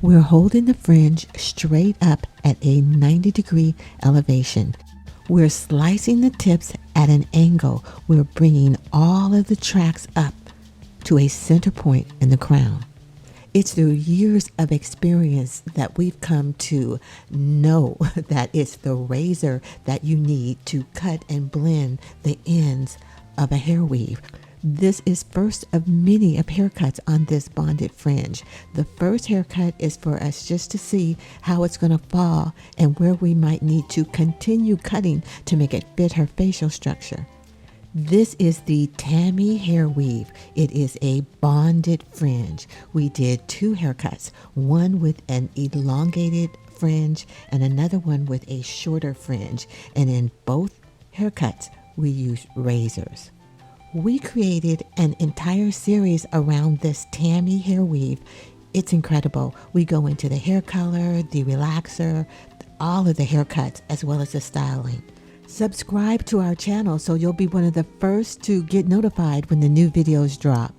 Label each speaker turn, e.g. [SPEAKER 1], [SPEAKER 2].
[SPEAKER 1] We're holding the fringe straight up at a 90-degree elevation. We're slicing the tips at an angle. We're bringing all of the tracks up to a center point in the crown. It's through years of experience that we've come to know that it's the razor that you need to cut and blend the ends of a hair weave. This is first of many of haircuts on this bonded fringe. The first haircut is for us just to see how it's going to fall and where we might need to continue cutting to make it fit her facial structure. This is the Tammy hair weave. It is a bonded fringe. We did 2 haircuts, one with an elongated fringe and another one with a shorter fringe. And in both haircuts, we used razors. We created an entire series around this Tammy hair weave. It's incredible. We go into the hair color, the relaxer, all of the haircuts, as well as the styling. Subscribe to our channel so you'll be one of the first to get notified when the new videos drop.